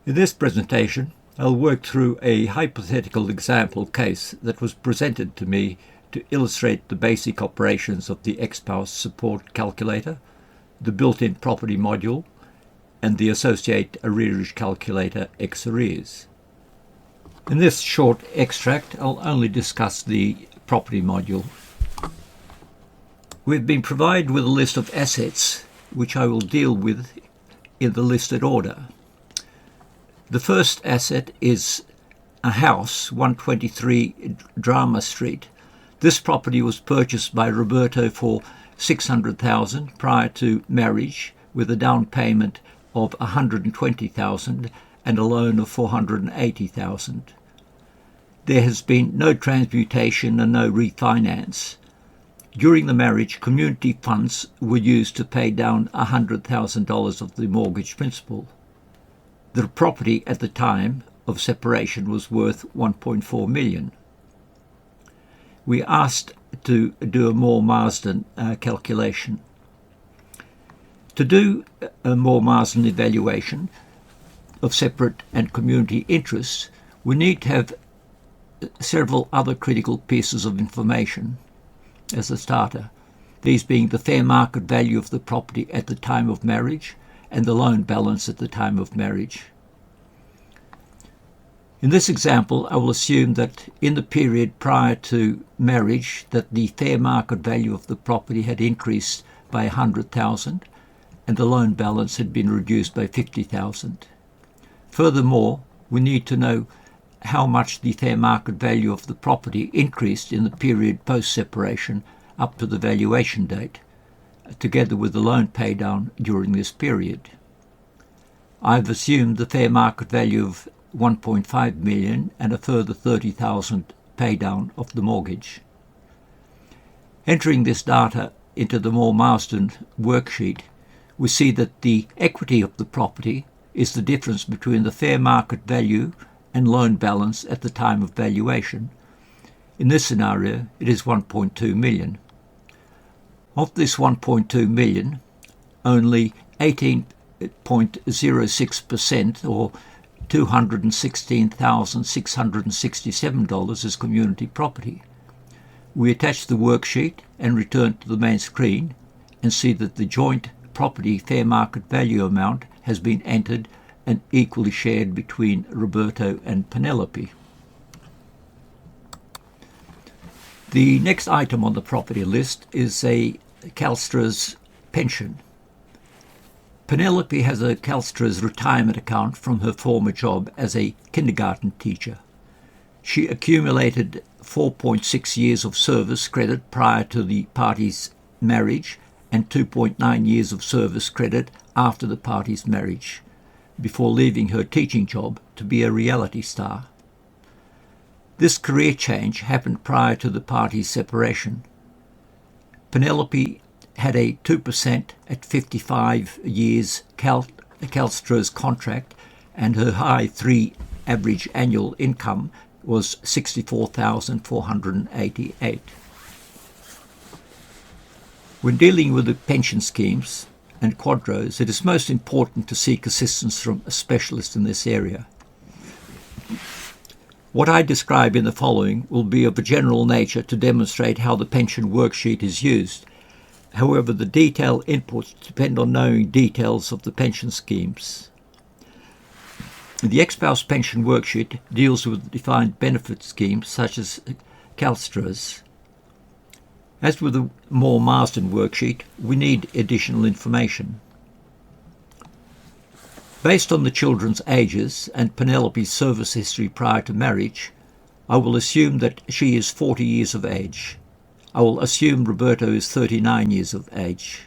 In this presentation, I'll work through a hypothetical example case that was presented to me to illustrate the basic operations of the Xspouse support calculator, the built-in property module, and the associate arrearage calculator Xarrears. In this short extract, I'll only discuss the property module. We've been provided with a list of assets which I will deal with in the listed order. The first asset is a house, 123 Drama Street. This property was purchased by Roberto for $600,000 prior to marriage, with a down payment of $120,000 and a loan of $480,000. There has been no transmutation and no refinance. During the marriage, community funds were used to pay down $100,000 of the mortgage principal. The property at the time of separation was worth $1.4 million. We asked to do a more Marsden calculation. To do a more Marsden evaluation of separate and community interests, we need to have several other critical pieces of information as a starter, these being the fair market value of the property at the time of marriage and the loan balance at the time of marriage. In this example, I will assume that in the period prior to marriage that the fair market value of the property had increased by $100,000 and the loan balance had been reduced by $50,000. Furthermore, we need to know how much the fair market value of the property increased in the period post-separation up to the valuation date, together with the loan paydown during this period. I've assumed the fair market value of $1.5 million and a further $30,000 paydown of the mortgage. Entering this data into the more Marsden worksheet, we see that the equity of the property is the difference between the fair market value and loan balance at the time of valuation. In this scenario, it is $1.2 million. Of this $1.2 million, only 18.06% or $216,667 is community property. We attach the worksheet and return to the main screen and see that the joint property fair market value amount has been entered and equally shared between Roberto and Penelope. The next item on the property list is a Calstra's pension. Penelope has a Calstra's retirement account from her former job as a kindergarten teacher. She accumulated 4.6 years of service credit prior to the parties' marriage and 2.9 years of service credit after the parties' marriage, before leaving her teaching job to be a reality star. This career change happened prior to the parties' separation. Penelope had a 2% at 55 years Calstra's contract, and her high 3 average annual income was $64,488. When dealing with the pension schemes and quadros, it is most important to seek assistance from a specialist in this area. What I describe in the following will be of a general nature to demonstrate how the pension worksheet is used. However, the detailed inputs depend on knowing details of the pension schemes. The Xspouse pension worksheet deals with defined benefit schemes such as Calstra's. As with the more Marsden worksheet, we need additional information. Based on the children's ages and Penelope's service history prior to marriage, I will assume that she is 40 years of age. I will assume Roberto is 39 years of age.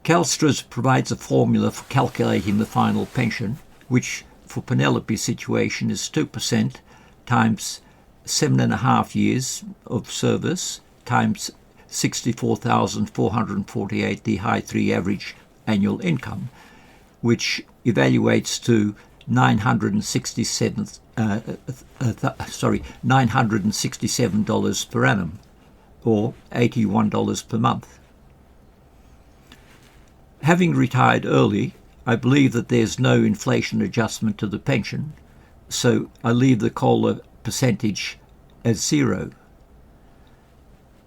Calstra's provides a formula for calculating the final pension, which for Penelope's situation is 2% times 7.5 years of service times 64,448, the high 3 average annual income, which evaluates to $967 per annum, or $81 per month. Having retired early, I believe that there's no inflation adjustment to the pension, so I leave the COLA percentage as 0.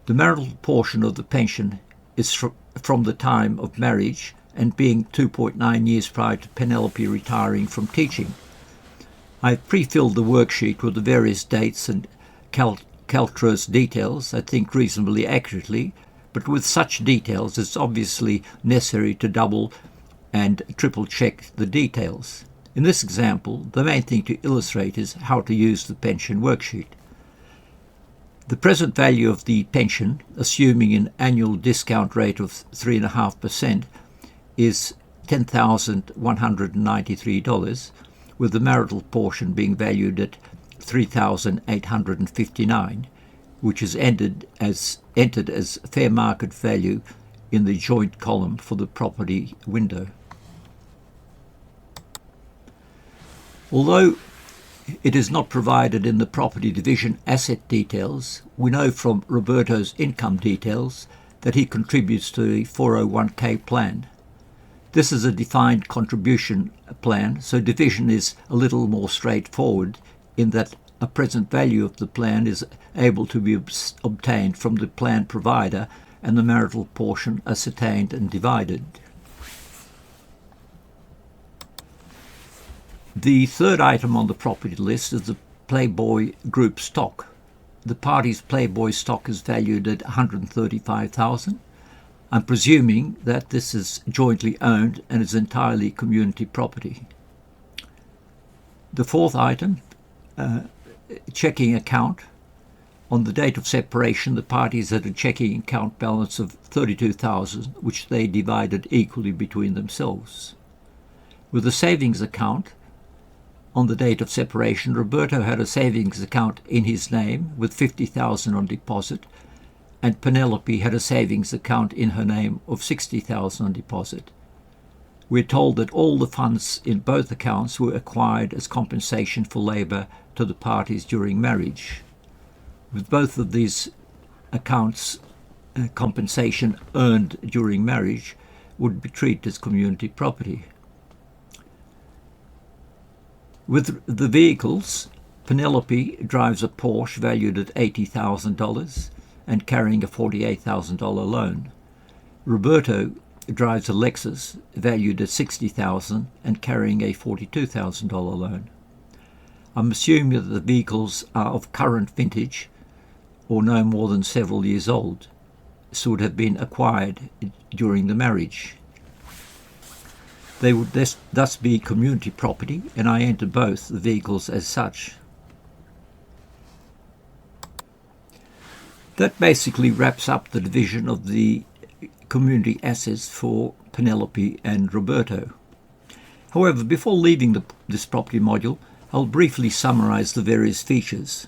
The marital portion of the pension is from the time of marriage and being 2.9 years prior to Penelope retiring from teaching. I've pre-filled the worksheet with the various dates and Caltra's details, I think reasonably accurately, but with such details it's obviously necessary to double and triple check the details. In this example, the main thing to illustrate is how to use the pension worksheet. The present value of the pension, assuming an annual discount rate of 3.5%, is $10,193, with the marital portion being valued at $3,859, which is entered as fair market value in the joint column for the property window. Although it is not provided in the property division asset details, we know from Roberto's income details that he contributes to the 401k plan. This is a defined contribution plan, so division is a little more straightforward in that a present value of the plan is able to be obtained from the plan provider and the marital portion ascertained and divided. The third item on the property list is the Playboy Group stock. The party's Playboy stock is valued at $135,000. I'm presuming that this is jointly owned and is entirely community property. The fourth item, checking account. On the date of separation, the parties had a checking account balance of $32,000, which they divided equally between themselves. With a savings account, on the date of separation, Roberto had a savings account in his name with $50,000 on deposit, and Penelope had a savings account in her name of $60,000 on deposit. We're told that all the funds in both accounts were acquired as compensation for labour to the parties during marriage. With both of these accounts, compensation earned during marriage would be treated as community property. With the vehicles, Penelope drives a Porsche valued at $80,000 and carrying a $48,000 loan. Roberto drives a Lexus valued at $60,000 and carrying a $42,000 loan. I'm assuming that the vehicles are of current vintage or no more than several years old, so would have been acquired during the marriage. They would thus be community property, and I enter both the vehicles as such. That basically wraps up the division of the community assets for Penelope and Roberto. However, before leaving this property module, I'll briefly summarize the various features.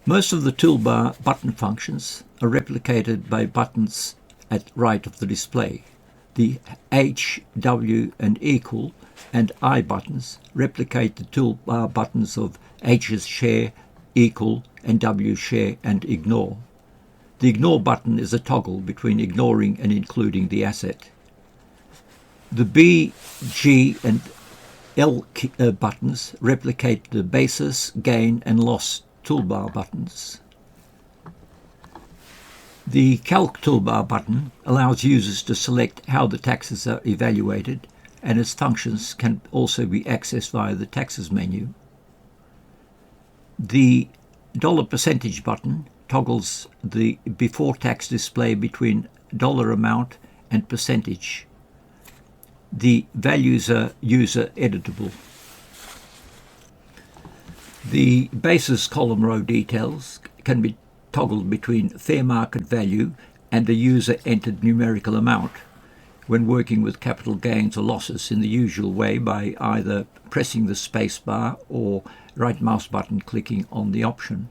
Most of the toolbar button functions are replicated by buttons at right of the display. The H, W and equal and I buttons replicate the toolbar buttons of H's share, equal and W share and ignore. The ignore button is a toggle between ignoring and including the asset. The B, G and L buttons replicate the basis, gain and loss toolbar buttons. The Calc toolbar button allows users to select how the taxes are evaluated, and its functions can also be accessed via the Taxes menu. The $% button toggles the before tax display between dollar amount and percentage. The values are user editable. The basis column row details can be toggled between fair market value and a user entered numerical amount when working with capital gains or losses in the usual way by either pressing the space bar or right mouse button clicking on the option.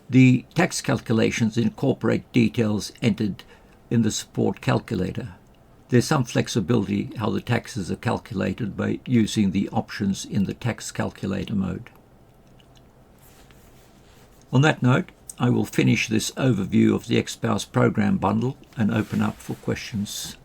The tax calculations incorporate details entered in the support calculator. There's some flexibility how the taxes are calculated by using the options in the tax calculator mode. On that note, I will finish this overview of the Xspouse program bundle and open up for questions.